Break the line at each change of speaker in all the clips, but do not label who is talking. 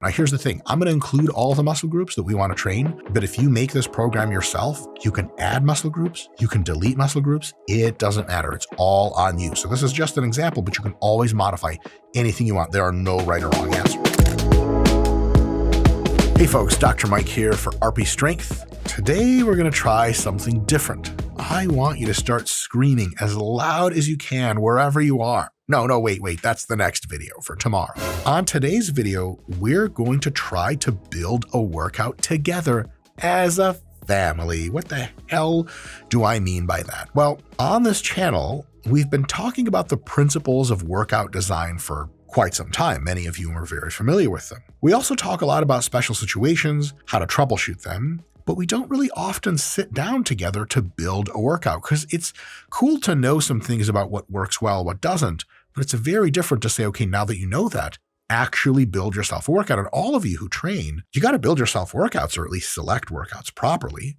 Now, here's the thing. I'm going to include all the muscle groups that we want to train, but if you make this program yourself, you can add muscle groups, you can delete muscle groups. It doesn't matter. It's all on you. So this is just an example, but you can always modify anything you want. There are no right or wrong answers. Hey folks, Dr. Mike here for RP Strength. Today we're going to try something different. I want you to start screaming as loud as you can wherever you are. No, wait, that's the next video for tomorrow. On today's video, we're going to try to build a workout together as a family. What the hell do I mean by that? Well, on this channel, we've been talking about the principles of workout design for quite some time. Many of you are very familiar with them. We also talk a lot about special situations, how to troubleshoot them, but we don't really often sit down together to build a workout because it's cool to know some things about what works well, what doesn't, but it's very different to say, okay, now that you know that, actually build yourself a workout. And all of you who train, you got to build yourself workouts or at least select workouts properly.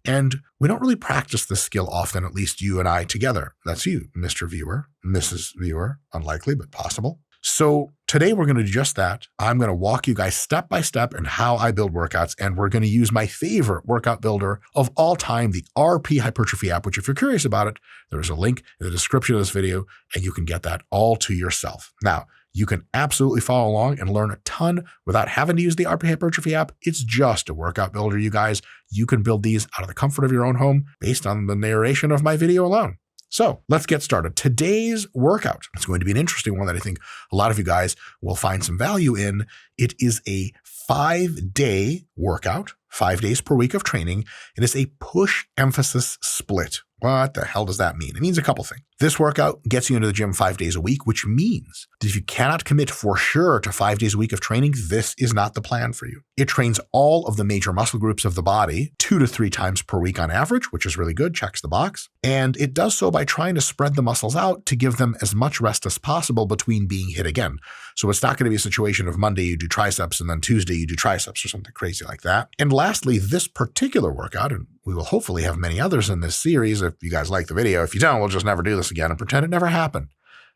And we don't really practice this skill often, at least you and I together. That's you, Mr. Viewer, Mrs. Viewer, unlikely, but possible. So today we're going to do just that. I'm going to walk you guys step by step in how I build workouts, and we're going to use my favorite workout builder of all time, the RP Hypertrophy app, which if you're curious about it, there's a link in the description of this video, and you can get that all to yourself. Now, you can absolutely follow along and learn a ton without having to use the RP Hypertrophy app. It's just a workout builder, you guys. You can build these out of the comfort of your own home based on the narration of my video alone. So let's get started. Today's workout is going to be an interesting one that I think a lot of you guys will find some value in. It is a 5-day workout, 5 days per week of training. It is a push emphasis split. What the hell does that mean? It means a couple things. This workout gets you into the gym 5 days a week, which means that if you cannot commit for sure to 5 days a week of training, this is not the plan for you. It trains all of the major muscle groups of the body 2 to 3 times per week on average, which is really good, checks the box. And it does so by trying to spread the muscles out to give them as much rest as possible between being hit again. So it's not going to be a situation of Monday you do triceps and then Tuesday you do triceps or something crazy like that. And lastly, this particular workout, and we will hopefully have many others in this series if you guys like the video. If you don't, we'll just never do this again and pretend it never happened.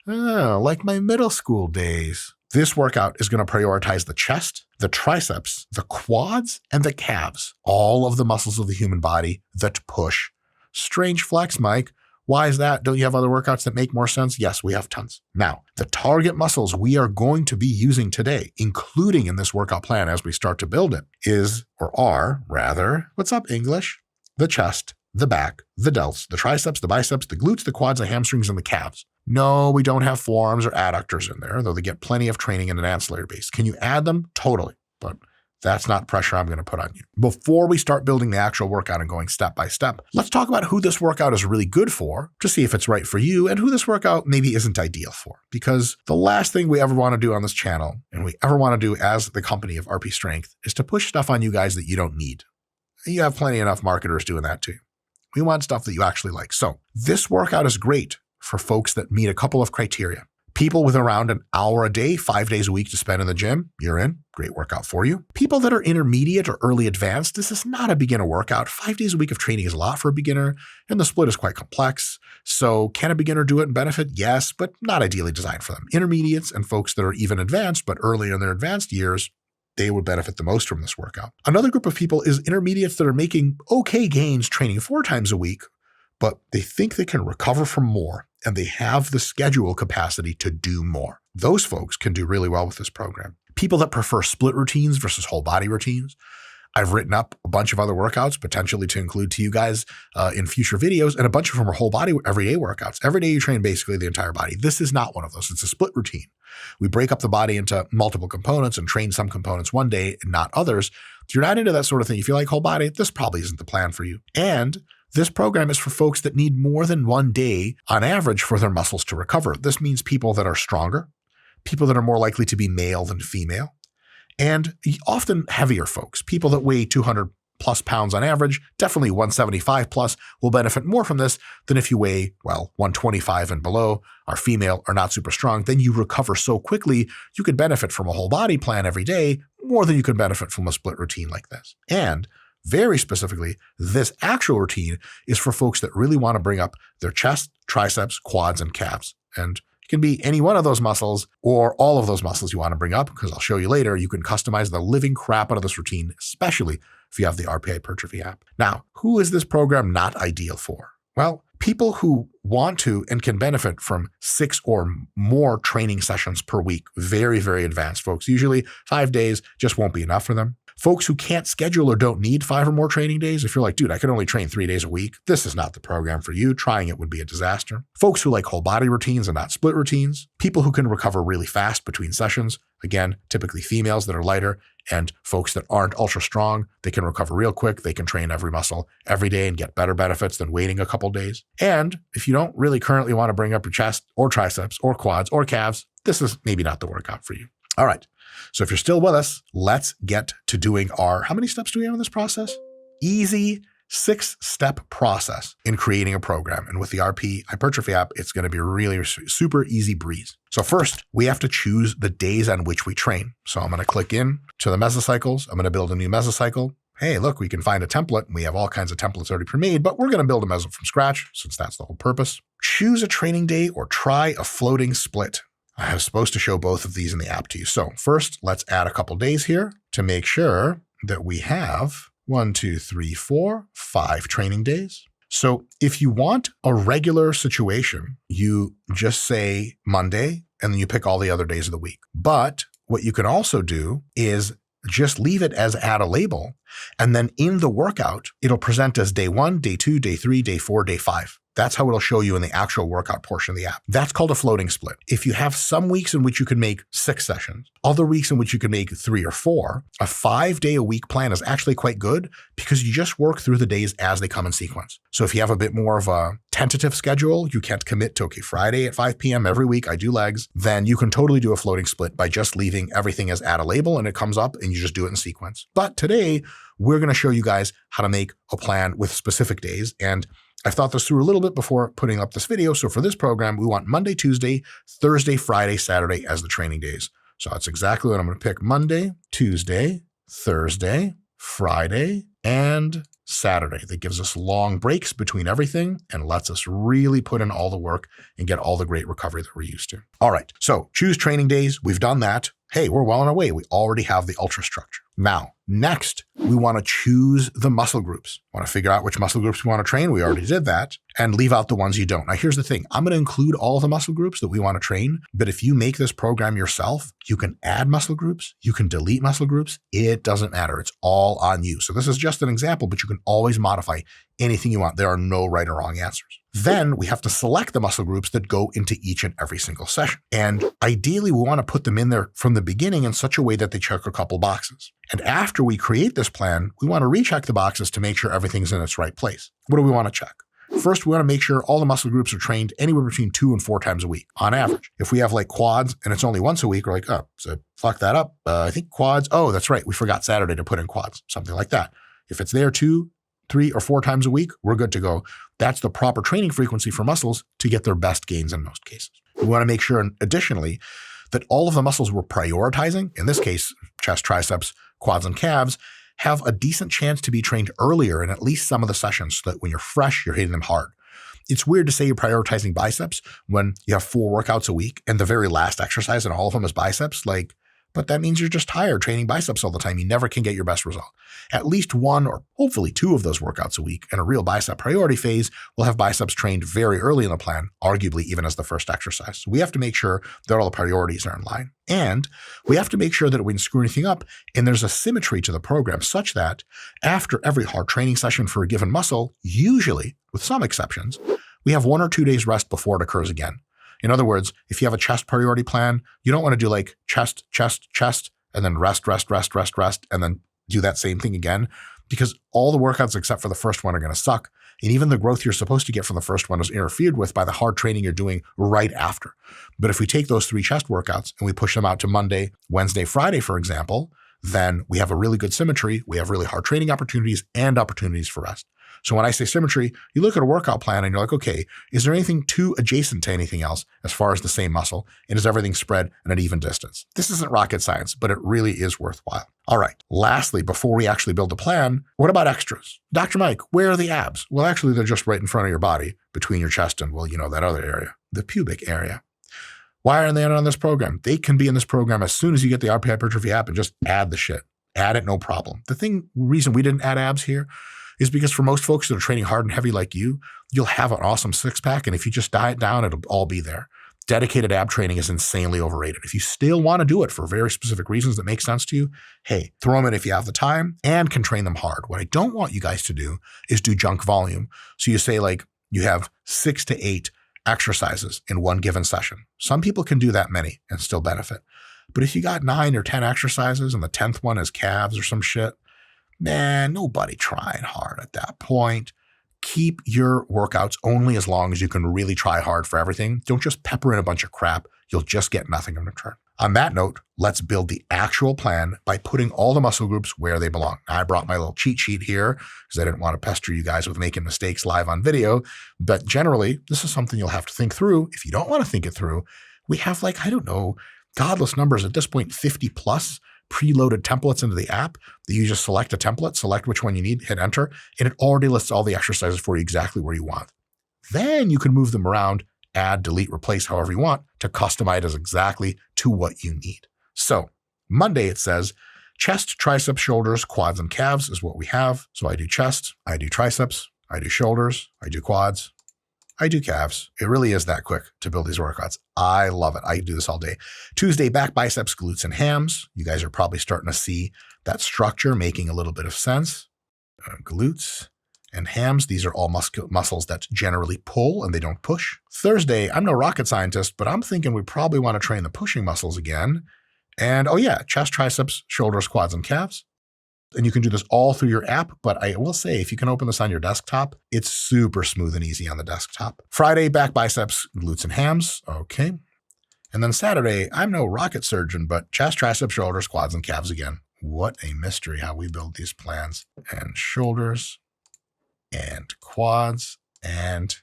Oh, like my middle school days. This workout is going to prioritize the chest, the triceps, the quads, and the calves, all of the muscles of the human body that push. Strange flex, Mike. Why is that? Don't you have other workouts that make more sense? Yes, we have tons. Now, the target muscles we are going to be using today, including in this workout plan as we start to build it, what's up, English? The chest, the back, the delts, the triceps, the biceps, the glutes, the quads, the hamstrings, and the calves. No, we don't have forearms or adductors in there, though they get plenty of training in an ancillary base. Can you add them? Totally. But that's not pressure I'm going to put on you. Before we start building the actual workout and going step by step, let's talk about who this workout is really good for to see if it's right for you and who this workout maybe isn't ideal for. Because the last thing we ever want to do on this channel and we ever want to do as the company of RP Strength is to push stuff on you guys that you don't need. You have plenty enough marketers doing that too. We want stuff that you actually like. So this workout is great for folks that meet a couple of criteria. People with around an hour a day, 5 days a week to spend in the gym, you're in. Great workout for you. People that are intermediate or early advanced, this is not a beginner workout. 5 days a week of training is a lot for a beginner, and the split is quite complex. So can a beginner do it and benefit? Yes, but not ideally designed for them. Intermediates and folks that are even advanced, but early in their advanced years, they would benefit the most from this workout. Another group of people is intermediates that are making okay gains training 4 times a week, but they think they can recover from more and they have the schedule capacity to do more. Those folks can do really well with this program. People that prefer split routines versus whole body routines. I've written up a bunch of other workouts potentially to include to you guys in future videos, and a bunch of them are whole body everyday workouts. Every day you train basically the entire body. This is not one of those. It's a split routine. We break up the body into multiple components and train some components one day and not others. If you're not into that sort of thing, if you like whole body, this probably isn't the plan for you. And this program is for folks that need more than 1 day on average for their muscles to recover. This means people that are stronger, people that are more likely to be male than female, and often heavier folks, people that weigh 200 plus pounds on average, definitely 175 plus will benefit more from this than if you weigh, 125 and below, are female, are not super strong. Then you recover so quickly, you could benefit from a whole body plan every day more than you could benefit from a split routine like this. And very specifically, this actual routine is for folks that really want to bring up their chest, triceps, quads, and calves. And It can be any one of those muscles or all of those muscles you want to bring up, because I'll show you later, you can customize the living crap out of this routine, especially if you have the RP Hypertrophy app. Now, who is this program not ideal for? Well, people who want to and can benefit from 6 or more training sessions per week. Very, very advanced folks. Usually 5 days just won't be enough for them. Folks who can't schedule or don't need 5 or more training days. If you're like, dude, I can only train 3 days a week, this is not the program for you. Trying it would be a disaster. Folks who like whole body routines and not split routines. People who can recover really fast between sessions. Again, typically females that are lighter, and folks that aren't ultra strong. They can recover real quick. They can train every muscle every day and get better benefits than waiting a couple days. And if you don't really currently want to bring up your chest or triceps or quads or calves, this is maybe not the workout for you. All right. So if you're still with us, let's get to doing our, how many steps do we have in this process? Easy 6-step process in creating a program. And with the RP Hypertrophy app, it's going to be really super easy breeze. So first, we have to choose the days on which we train. So I'm going to click in to the mesocycles. I'm going to build a new mesocycle. Hey, look, we can find a template. We have all kinds of templates already pre-made, but we're going to build a meso from scratch since that's the whole purpose. Choose a training day or try a floating split. I was supposed to show both of these in the app to you. So first, let's add a couple days here to make sure that we have 1, 2, 3, 4, 5 training days. So if you want a regular situation, you just say Monday, and then you pick all the other days of the week. But what you can also do is just leave it as add a label. And then in the workout, it'll present as day 1, day 2, day 3, day 4, day 5. That's how it'll show you in the actual workout portion of the app. That's called a floating split. If you have some weeks in which you can make 6 sessions, other weeks in which you can make 3 or 4, a 5-day-a-week plan is actually quite good because you just work through the days as they come in sequence. So if you have a bit more of a tentative schedule, you can't commit to, okay, Friday at 5 p.m. every week I do legs, then you can totally do a floating split by just leaving everything as add a label and it comes up and you just do it in sequence. But today, we're going to show you guys how to make a plan with specific days. And I've thought this through a little bit before putting up this video. So for this program, we want Monday, Tuesday, Thursday, Friday, Saturday as the training days. So that's exactly what I'm going to pick: Monday, Tuesday, Thursday, Friday, and Saturday. That gives us long breaks between everything and lets us really put in all the work and get all the great recovery that we're used to. All right, so choose training days. We've done that. Hey, we're well on our way. We already have the ultra structure. Now, next, we want to choose the muscle groups. Want to figure out which muscle groups we want to train. We already did that. And leave out the ones you don't. Now, here's the thing. I'm going to include all the muscle groups that we want to train. But if you make this program yourself, you can add muscle groups. You can delete muscle groups. It doesn't matter. It's all on you. So this is just an example, but you can always modify anything you want. There are no right or wrong answers. Then we have to select the muscle groups that go into each and every single session. And ideally, we want to put them in there from the beginning in such a way that they check a couple boxes. And after we create this plan, we want to recheck the boxes to make sure everything's in its right place. What do we want to check? First, we want to make sure all the muscle groups are trained anywhere between 2 and 4 times a week on average. If we have like quads and it's only once a week, we're like, oh, so fuck that up. I think quads. Oh, that's right. We forgot Saturday to put in quads, something like that. If it's there 2, 3, or 4 times a week, we're good to go. That's the proper training frequency for muscles to get their best gains in most cases. We want to make sure, additionally, that all of the muscles we're prioritizing, in this case, chest, triceps, quads, and calves, have a decent chance to be trained earlier in at least some of the sessions so that when you're fresh, you're hitting them hard. It's weird to say you're prioritizing biceps when you have 4 workouts a week and the very last exercise in all of them is biceps. But that means you're just tired training biceps all the time. You never can get your best result. At least 1 or hopefully 2 of those workouts a week in a real bicep priority phase will have biceps trained very early in the plan, arguably even as the first exercise. So we have to make sure that all the priorities are in line. And we have to make sure that we didn't screw anything up and there's a symmetry to the program such that after every hard training session for a given muscle, usually, with some exceptions, we have 1 or 2 days rest before it occurs again. In other words, if you have a chest priority plan, you don't want to do like chest, chest, chest, and then rest, rest, rest, rest, rest, and then do that same thing again, because all the workouts except for the first one are going to suck. And even the growth you're supposed to get from the first one is interfered with by the hard training you're doing right after. But if we take those 3 chest workouts and we push them out to Monday, Wednesday, Friday, for example, then we have a really good symmetry. We have really hard training opportunities and opportunities for rest. So when I say symmetry, you look at a workout plan and you're like, okay, is there anything too adjacent to anything else as far as the same muscle? And is everything spread at an even distance? This isn't rocket science, but it really is worthwhile. All right. Lastly, before we actually build a plan, what about extras? Dr. Mike, where are the abs? Well, actually, they're just right in front of your body between your chest and, well, that other area, the pubic area. Why aren't they on this program? They can be in this program as soon as you get the RP Hypertrophy app and just add the shit. Add it, no problem. The reason we didn't add abs here is because for most folks that are training hard and heavy like you, you'll have an awesome six-pack, and if you just diet down, it'll all be there. Dedicated ab training is insanely overrated. If you still want to do it for very specific reasons that make sense to you, hey, throw them in if you have the time and can train them hard. What I don't want you guys to do is do junk volume. So you say like you have 6 to 8 exercises in one given session. Some people can do that many and still benefit. But if you got 9 or 10 exercises and the 10th one is calves or some shit, man, nobody trying hard at that point. Keep your workouts only as long as you can really try hard for everything. Don't just pepper in a bunch of crap. You'll just get nothing in return. On that note, let's build the actual plan by putting all the muscle groups where they belong. I brought my little cheat sheet here because I didn't want to pester you guys with making mistakes live on video. But generally, this is something you'll have to think through. If you don't want to think it through, we have like, I don't know, godless numbers at this point, 50 plus preloaded templates into the app that you just select a template, select which one you need, hit enter, and it already lists all the exercises for you exactly where you want. Then you can move them around, add, delete, replace however you want to customize it exactly to what you need. So Monday it says chest, triceps, shoulders, quads, and calves is what we have. So I do chest, I do triceps, I do shoulders, I do quads, I do calves. It really is that quick to build these workouts. I love it. I do this all day. Tuesday, back, biceps, glutes, and hams. You guys are probably starting to see that structure making a little bit of sense. Glutes and hams. These are all muscles that generally pull and they don't push. Thursday, I'm no rocket scientist, but I'm thinking we probably want to train the pushing muscles again. And oh yeah, chest, triceps, shoulders, quads, and calves. And you can do this all through your app, but I will say if you can open this on your desktop, it's super smooth and easy on the desktop. Friday, back, biceps, glutes, and hams. Okay. And then Saturday, I'm no rocket surgeon, but chest, triceps, shoulders, quads, and calves again. What a mystery how we build these plans. And shoulders, and quads, and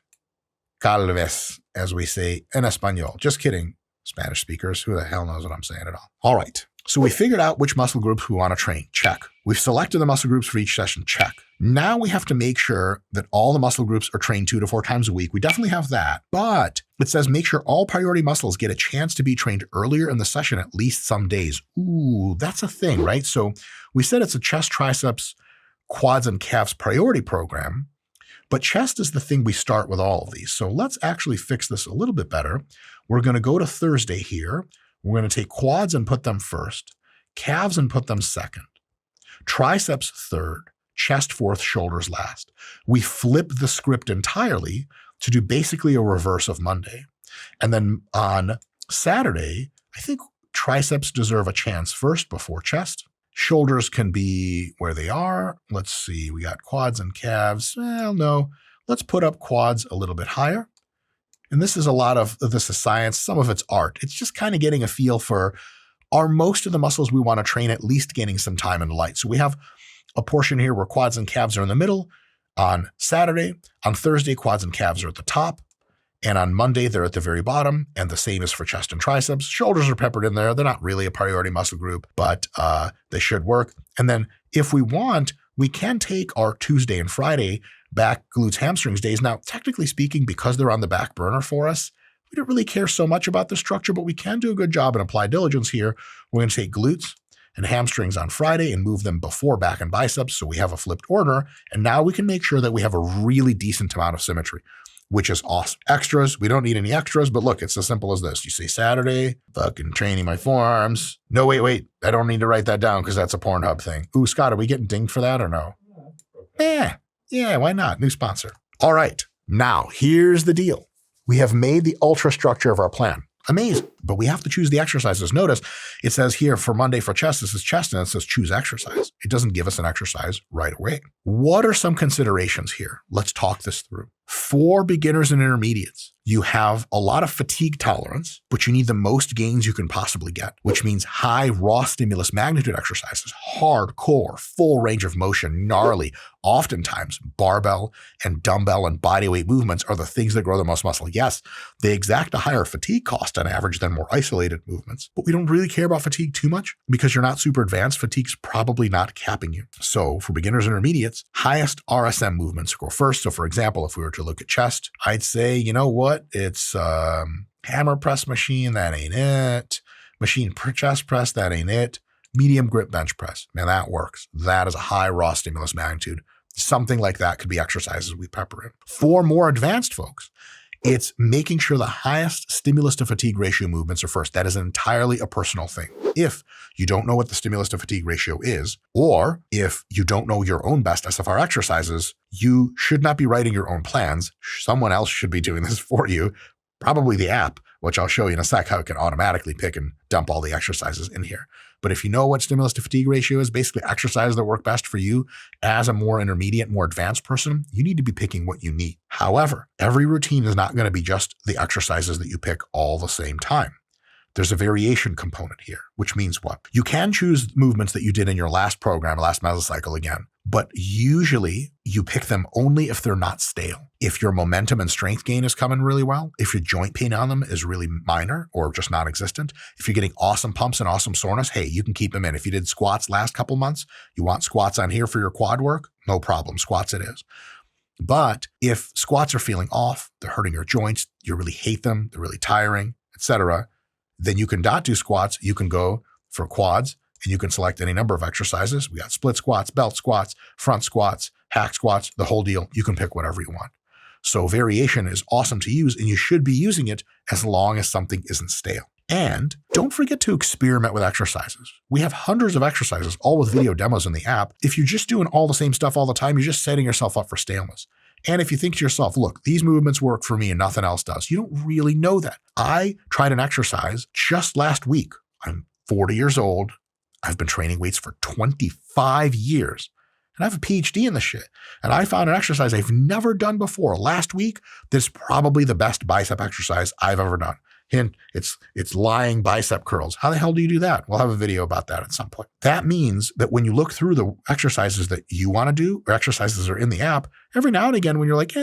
calves, as we say in Espanol. Just kidding, Spanish speakers. Who the hell knows what I'm saying at all? All right. So we figured out which muscle groups we want to train. Check. We've selected the muscle groups for each session. Check. Now we have to make sure that all the muscle groups are trained 2 to 4 times a week. We definitely have that, but it says make sure all priority muscles get a chance to be trained earlier in the session at least some days. Ooh, that's a thing, right? So we said it's a chest, triceps, quads, and calves priority program, but chest is the thing we start with all of these. So let's actually fix this a little bit better. We're going to go to Thursday here. We're going to take quads and put them first, calves and put them second, triceps third, chest fourth, shoulders last. We flip the script entirely to do basically a reverse of Monday. And then on Saturday, I think triceps deserve a chance first before chest. Shoulders can be where they are. Let's see, we got quads and calves. Well, no, let's put up quads a little bit higher. And this is a lot of this is science. Some of it's art. It's just kind of getting a feel for, are most of the muscles we want to train at least getting some time in the light? So we have a portion here where quads and calves are in the middle on Saturday. On Thursday, quads and calves are at the top. And on Monday, they're at the very bottom. And the same is for chest and triceps. Shoulders are peppered in there. They're not really a priority muscle group, but they should work. And then if we want, we can take our Tuesday and Friday back, glutes, hamstrings days. Now, technically speaking, because they're on the back burner for us, we don't really care so much about the structure, but we can do a good job and apply diligence here. We're going to take glutes and hamstrings on Friday and move them before back and biceps. So we have a flipped order. And now we can make sure that we have a really decent amount of symmetry, which is awesome. Extras, we don't need any extras, but look, it's as simple as this. You say Saturday, fucking training my forearms. No, wait. I don't need to write that down because that's a Pornhub thing. Ooh, Scott, are we getting dinged for that or no? Yeah, why not? New sponsor. All right, now here's the deal. We have made the ultra structure of our plan. Amazing, but we have to choose the exercises. Notice it says here for Monday for chest, this is chest, and it says choose exercise. It doesn't give us an exercise right away. What are some considerations here? Let's talk this through. For beginners and intermediates, you have a lot of fatigue tolerance, but you need the most gains you can possibly get, which means high raw stimulus magnitude exercises, hardcore, full range of motion, gnarly, oftentimes barbell and dumbbell and bodyweight movements are the things that grow the most muscle. Yes, they exact a higher fatigue cost on average than more isolated movements, but we don't really care about fatigue too much because you're not super advanced. Fatigue's probably not capping you. So for beginners and intermediates, highest RSM movements go first. So for example, if we were to look at chest, I'd say, you know what? It's Hammer press machine, that ain't it. Machine chest press, that ain't it. Medium grip bench press, man, that works. That is a high raw stimulus magnitude. Something like that could be exercises we pepper in. For more advanced folks, it's making sure the highest stimulus to fatigue ratio movements are first. That is entirely a personal thing. If you don't know what the stimulus to fatigue ratio is, or if you don't know your own best SFR exercises, you should not be writing your own plans. Someone else should be doing this for you, probably the app, which I'll show you in a sec how it can automatically pick and dump all the exercises in here. But if you know what stimulus to fatigue ratio is, basically exercises that work best for you as a more intermediate, more advanced person, you need to be picking what you need. However, every routine is not going to be just the exercises that you pick all the same time. There's a variation component here, which means what? You can choose movements that you did in your last program, last mesocycle again, but usually you pick them only if they're not stale. If your momentum and strength gain is coming really well, if your joint pain on them is really minor or just non-existent, if you're getting awesome pumps and awesome soreness, hey, you can keep them in. If you did squats last couple months, you want squats on here for your quad work, no problem, squats it is. But if squats are feeling off, they're hurting your joints, you really hate them, they're really tiring, etc., then you can not do squats. You can go for quads and you can select any number of exercises. We got split squats, belt squats, front squats, hack squats, the whole deal. You can pick whatever you want. So variation is awesome to use and you should be using it as long as something isn't stale. And don't forget to experiment with exercises. We have hundreds of exercises, all with video demos in the app. If you're just doing all the same stuff all the time, you're just setting yourself up for staleness. And if you think to yourself, look, these movements work for me and nothing else does, you don't really know that. I tried an exercise just last week. I'm 40 years old. I've been training weights for 25 years. And I have a PhD in this shit. And I found an exercise I've never done before last week that's probably the best bicep exercise I've ever done. Hint, it's lying bicep curls. How the hell do you do that? We'll have a video about that at some point. That means that when you look through the exercises that you want to do or exercises that are in the app, every now and again when you're like,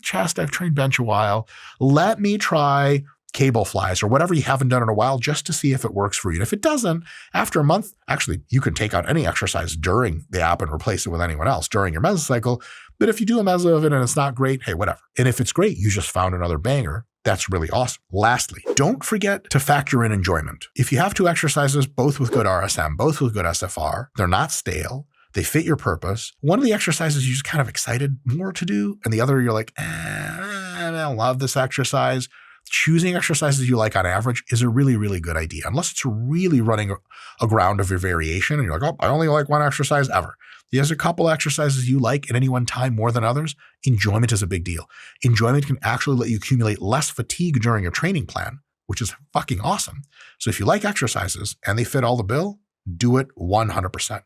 chest, I've trained bench a while, let me try cable flies or whatever you haven't done in a while just to see if it works for you. And if it doesn't, after a month, actually, you can take out any exercise during the app and replace it with anyone else during your mesocycle. But if you do a meso of it and it's not great, hey, whatever. And if it's great, you just found another banger. That's really awesome. Lastly, don't forget to factor in enjoyment. If you have two exercises, both with good RSM, both with good SFR, they're not stale, they fit your purpose. One of the exercises you're just kind of excited more to do, and the other you're like, I don't love this exercise. Choosing exercises you like on average is a really, really good idea, unless it's really running aground of your variation and you're like, I only like one exercise ever. There's a couple exercises you like at any one time more than others. Enjoyment is a big deal. Enjoyment can actually let you accumulate less fatigue during your training plan, which is fucking awesome. So if you like exercises and they fit all the bill, do it 100%.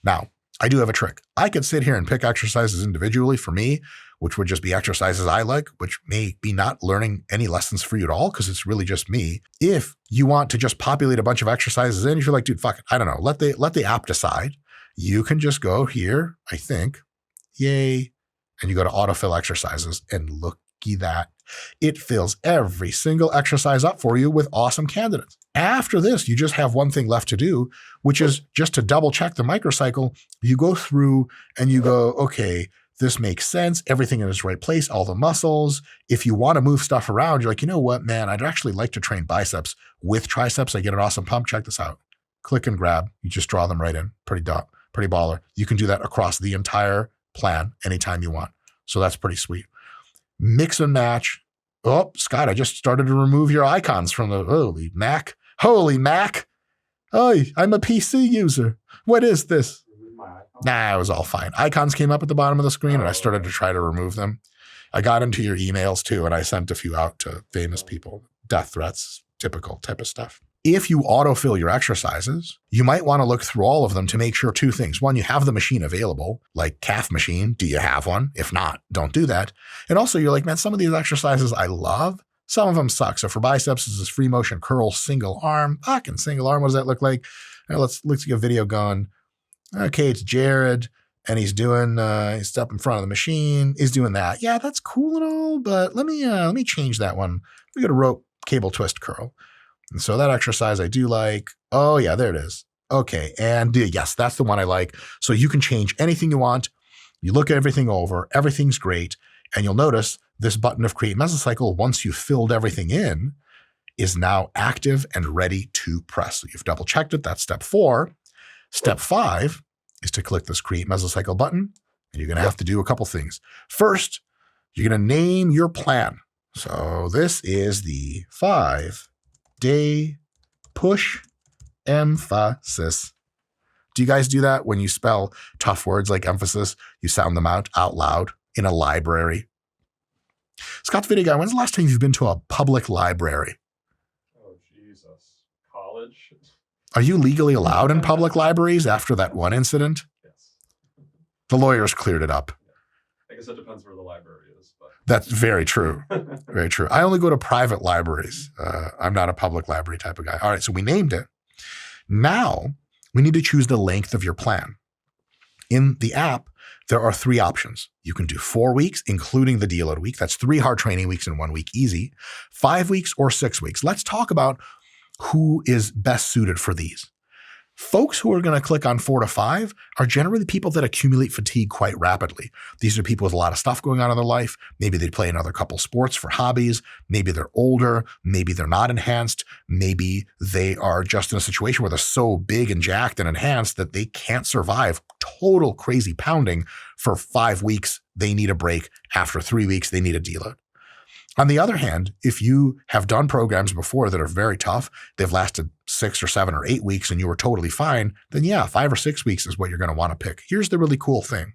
Now, I do have a trick. I could sit here and pick exercises individually for me, which would just be exercises I like, which may be not learning any lessons for you at all because it's really just me. If you want to just populate a bunch of exercises in, if you're like, dude, fuck it, I don't know, let the app decide. You can just go here, I think, yay, and you go to autofill exercises and looky that. It fills every single exercise up for you with awesome candidates. After this, you just have one thing left to do, which is just to double check the microcycle. You go through and you go, okay, this makes sense. Everything in its right place, all the muscles. If you want to move stuff around, you're like, you know what, man, I'd actually like to train biceps with triceps. I get an awesome pump. Check this out. Click and grab. You just draw them right in. Pretty baller. You can do that across the entire plan anytime you want. So that's pretty sweet. Mix and match. Oh, Scott, I just started to remove your icons from the holy Mac. Holy Mac. Oh, I'm a PC user. What is this? Nah, it was all fine. Icons came up at the bottom of the screen and I started to try to remove them. I got into your emails too, and I sent a few out to famous people. Death threats, typical type of stuff. If you autofill your exercises, you might want to look through all of them to make sure two things. One, you have the machine available, like calf machine. Do you have one? If not, don't do that. And also you're like, man, some of these exercises I love. Some of them suck. So for biceps, this is free motion curl, single arm. Fucking single arm. What does that look like? Now let's get a video going. Okay, it's Jared. And he's doing, he's up in front of the machine. He's doing that. Yeah, that's cool and all, but let me change that one. We got a rope cable twist curl. And so that exercise I do like. Oh yeah, there it is. Okay, and yes, that's the one I like. So you can change anything you want. You look at everything over, everything's great. And you'll notice this button of create mesocycle, once you've filled everything in, is now active and ready to press. So you've double checked it. That's step 4. Step 5 is to click this create mesocycle button, and you're going to have to do a couple things. First, you're going to name your plan. So this is the 5-day push emphasis. Do you guys do that when you spell tough words like emphasis? You sound them out loud in a library. Scott's Video Guy, when's the last time you've been to a public library?
Oh, Jesus. College?
Are you legally allowed in public libraries after that one incident?
Yes.
The lawyers cleared it up.
I guess it depends where the library is. But
That's very true. Very true. I only go to private libraries. I'm not a public library type of guy. All right, so we named it. Now we need to choose the length of your plan. In the app, there are 3 options. You can do 4 weeks, including the deload week. That's 3 hard training weeks in 1 week, easy. 5 weeks or 6 weeks. Let's talk about who is best suited for these. Folks who are going to click on 4 to 5 are generally people that accumulate fatigue quite rapidly. These are people with a lot of stuff going on in their life. Maybe they play another couple sports for hobbies. Maybe they're older. Maybe they're not enhanced. Maybe they are just in a situation where they're so big and jacked and enhanced that they can't survive total crazy pounding for 5 weeks. They need a break. After 3 weeks, they need a deload. On the other hand, if you have done programs before that are very tough, they've lasted 6 or 7 or 8 weeks and you were totally fine, then yeah, 5 or 6 weeks is what you're going to want to pick. Here's the really cool thing.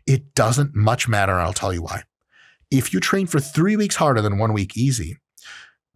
It doesn't much matter, and I'll tell you why. If you train for 3 weeks harder than 1 week easy,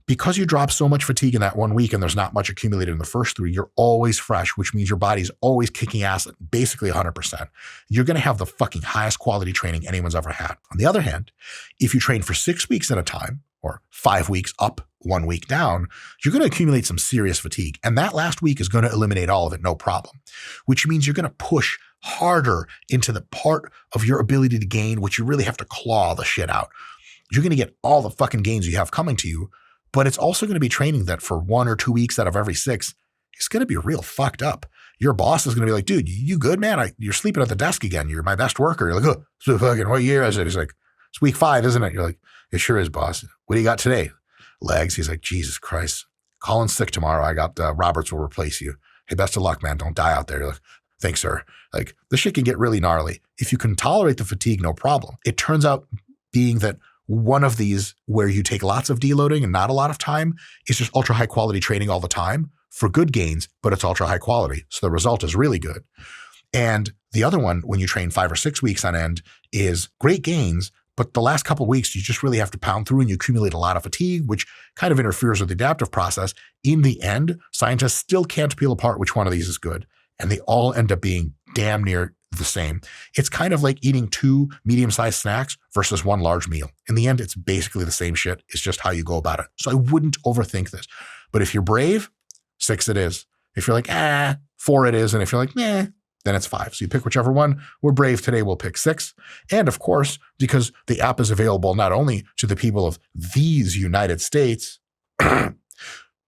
because you drop so much fatigue in that 1 week and there's not much accumulated in the first 3, you're always fresh, which means your body's always kicking ass at basically 100%. You're going to have the fucking highest quality training anyone's ever had. On the other hand, if you train for 6 weeks at a time, or 5 weeks up, 1 week down, you're going to accumulate some serious fatigue. And that last week is going to eliminate all of it, no problem. Which means you're going to push harder into the part of your ability to gain, which you really have to claw the shit out. You're going to get all the fucking gains you have coming to you, but it's also going to be training that for 1 or 2 weeks out of every 6 is going to be real fucked up. Your boss is going to be like, dude, you good, man? You're sleeping at the desk again. You're my best worker. You're like, oh, so fucking what year is it? He's like, it's week 5, isn't it? You're like, it sure is, boss. What do you got today? Legs. He's like, Jesus Christ. Colin's sick tomorrow. I got Roberts will replace you. Hey, best of luck, man. Don't die out there. You're like, thanks, sir. Like, this shit can get really gnarly. If you can tolerate the fatigue, no problem. It turns out being that one of these where you take lots of deloading and not a lot of time is just ultra high quality training all the time for good gains, but it's ultra high quality. So the result is really good. And the other one, when you train 5 or 6 weeks on end, is great gains, but the last couple of weeks, you just really have to pound through and you accumulate a lot of fatigue, which kind of interferes with the adaptive process. In the end, scientists still can't peel apart which one of these is good. And they all end up being damn near the same. It's kind of like eating 2 medium-sized snacks versus 1 large meal. In the end, it's basically the same shit. It's just how you go about it. So I wouldn't overthink this. But if you're brave, 6 it is. If you're like, 4 it is. And if you're like, then it's 5. So you pick whichever one. We're brave today. We'll pick 6. And of course, because the app is available not only to the people of these United States, dun,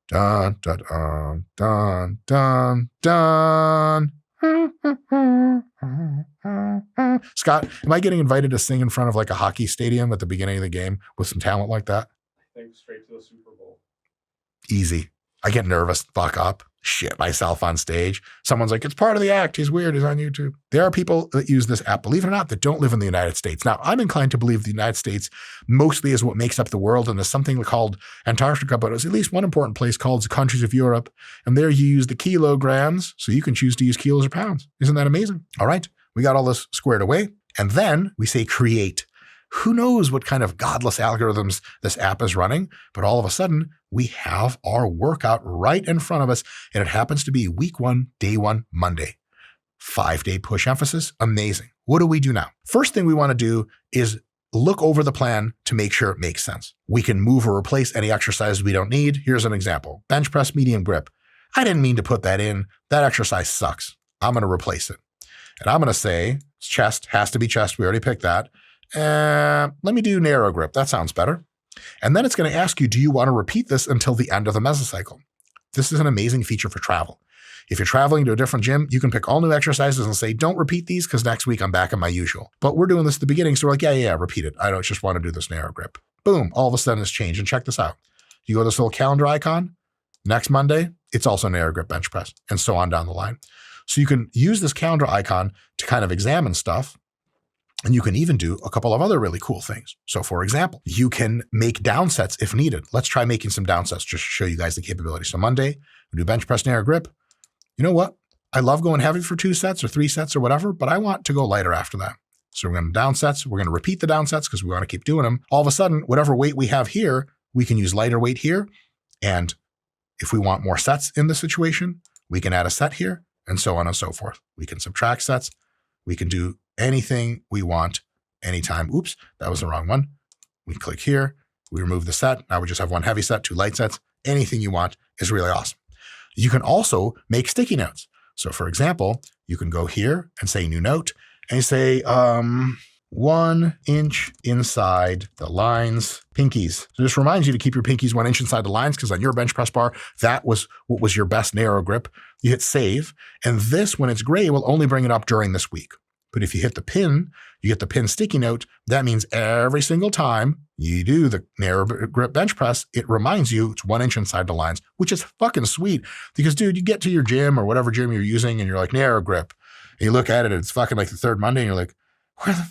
dun, dun, dun, dun, dun. Scott, am I getting invited to sing in front of like a hockey stadium at the beginning of the game with some talent like that?
I think straight to the Super Bowl.
Easy. I get nervous, fuck up, shit myself on stage. Someone's like, it's part of the act. He's weird. He's on YouTube. There are people that use this app, believe it or not, that don't live in the United States. Now, I'm inclined to believe the United States mostly is what makes up the world. And there's something called Antarctica, but there's at least one important place called the countries of Europe. And there you use the kilograms. So you can choose to use kilos or pounds. Isn't that amazing? All right. We got all this squared away. And then we say create. Who knows what kind of godless algorithms this app is running, but all of a sudden we have our workout right in front of us, and it happens to be week 1, day 1, Monday. 5-day push emphasis, amazing. What do we do now? First thing we want to do is look over the plan to make sure it makes sense. We can move or replace any exercises we don't need. Here's an example. Bench press, medium grip. I didn't mean to put that in. That exercise sucks. I'm going to replace it. And I'm going to say chest, has to be chest. We already picked that. Let me do narrow grip. That sounds better. And then it's going to ask you, do you want to repeat this until the end of the mesocycle? This is an amazing feature for travel. If you're traveling to a different gym, you can pick all new exercises and say, don't repeat these because next week I'm back at my usual. But we're doing this at the beginning. So we're like, yeah, repeat it. I don't just want to do this narrow grip. Boom. All of a sudden it's changed. And check this out. You go to this little calendar icon. Next Monday, it's also an air grip bench press, and so on down the line. So you can use this calendar icon to kind of examine stuff. And you can even do a couple of other really cool things. So for example, you can make down sets if needed. Let's try making some down sets just to show you guys the capability. So Monday, we do bench press and air grip. You know what? I love going heavy for 2 sets or 3 sets or whatever, but I want to go lighter after that. So we're going to down sets. We're going to repeat the down sets because we want to keep doing them. All of a sudden, whatever weight we have here, we can use lighter weight here. And if we want more sets in the situation, we can add a set here and so on and so forth. We can subtract sets. We can do anything we want anytime. Oops, that was the wrong one. We click here. We remove the set. Now we just have 1 heavy set, 2 light sets. Anything you want is really awesome. You can also make sticky notes. So for example, you can go here and say new note and you say 1 inch inside the lines, pinkies. So this reminds you to keep your pinkies 1 inch inside the lines because on your bench press bar, that was what was your best narrow grip. You hit save, and this, when it's gray, will only bring it up during this week. But if you hit the pin, you get the pin sticky note. That means every single time you do the narrow grip bench press, it reminds you it's 1 inch inside the lines, which is fucking sweet. Because dude, you get to your gym or whatever gym you're using and you're like narrow grip. And you look at it and it's fucking like the 3rd Monday and you're like,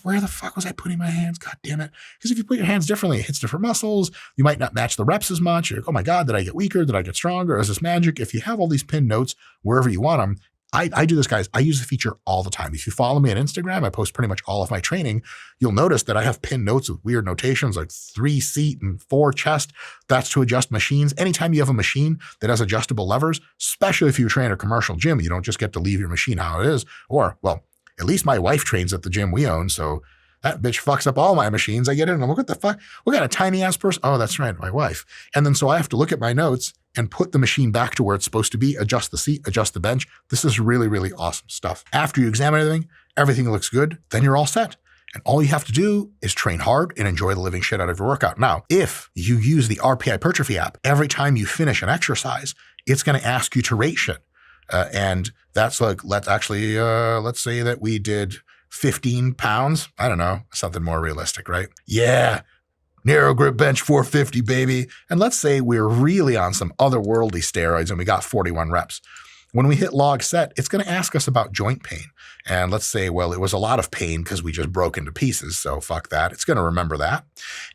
where the fuck was I putting my hands? God damn it. Because if you put your hands differently, it hits different muscles. You might not match the reps as much. You're like, oh my God, did I get weaker? Did I get stronger? Is this magic? If you have all these pin notes wherever you want them, I do this, guys. I use the feature all the time. If you follow me on Instagram, I post pretty much all of my training. You'll notice that I have pin notes with weird notations like 3 seat and 4 chest. That's to adjust machines. Anytime you have a machine that has adjustable levers, especially if you train a commercial gym, you don't just get to leave your machine how it is. Or, well, at least my wife trains at the gym we own, so that bitch fucks up all my machines. I get in and I'm like, what the fuck? We got a tiny ass person. Oh, that's right, my wife. And then so I have to look at my notes and put the machine back to where it's supposed to be, adjust the seat, adjust the bench. This is really, really awesome stuff. After you examine everything looks good, then you're all set. And all you have to do is train hard and enjoy the living shit out of your workout. Now, if you use the RP Hypertrophy app, every time you finish an exercise, it's going to ask you to rate shit. And that's like, let's say that we did 15 pounds. I don't know, something more realistic, right? Yeah. Narrow grip bench 450, baby. And let's say we're really on some otherworldly steroids and we got 41 reps. When we hit log set, it's going to ask us about joint pain. And let's say, well, it was a lot of pain because we just broke into pieces. So fuck that. It's going to remember that.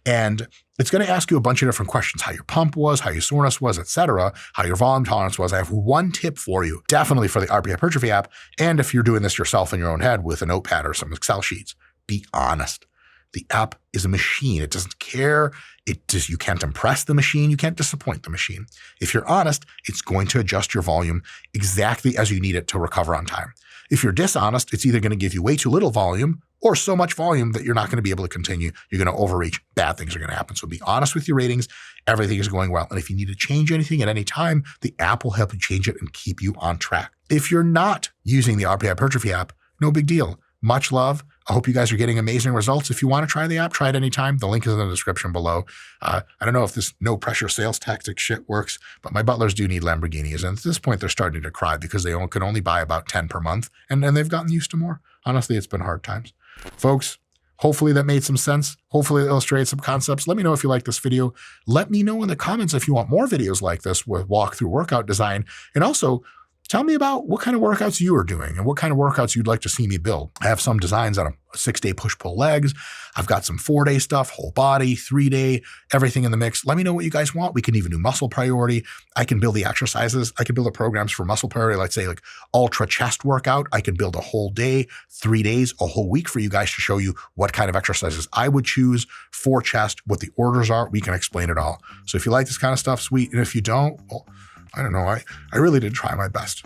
And it's going to ask you a bunch of different questions, how your pump was, how your soreness was, etc., how your volume tolerance was. I have one tip for you, definitely for the RP Hypertrophy app. And if you're doing this yourself in your own head with a notepad or some Excel sheets, be honest. The app is a machine. It doesn't care. You can't impress the machine. You can't disappoint the machine. If you're honest, it's going to adjust your volume exactly as you need it to recover on time. If you're dishonest, it's either going to give you way too little volume or so much volume that you're not going to be able to continue. You're going to overreach. Bad things are going to happen. So be honest with your ratings. Everything is going well. And if you need to change anything at any time, the app will help you change it and keep you on track. If you're not using the RP Hypertrophy app, no big deal. Much love. I hope you guys are getting amazing results. If you want to try the app, try it anytime. The link is in the description below. I don't know if this no pressure sales tactic shit works, but my butlers do need Lamborghinis. And at this point, they're starting to cry because they can only buy about 10 per month. And they've gotten used to more. Honestly, it's been hard times. Folks, hopefully that made some sense. Hopefully it illustrated some concepts. Let me know if you like this video. Let me know in the comments if you want more videos like this with walkthrough workout design. And also, tell me about what kind of workouts you are doing and what kind of workouts you'd like to see me build. I have some designs on a 6-day push-pull legs. I've got some 4-day stuff, whole body, 3-day, everything in the mix. Let me know what you guys want. We can even do muscle priority. I can build the exercises. I can build the programs for muscle priority. Let's say like ultra chest workout. I can build a whole day, 3 days, a whole week for you guys to show you what kind of exercises I would choose for chest, what the orders are. We can explain it all. So if you like this kind of stuff, sweet. And if you don't, well, I don't know. I really did try my best.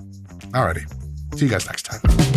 Alrighty. See you guys next time.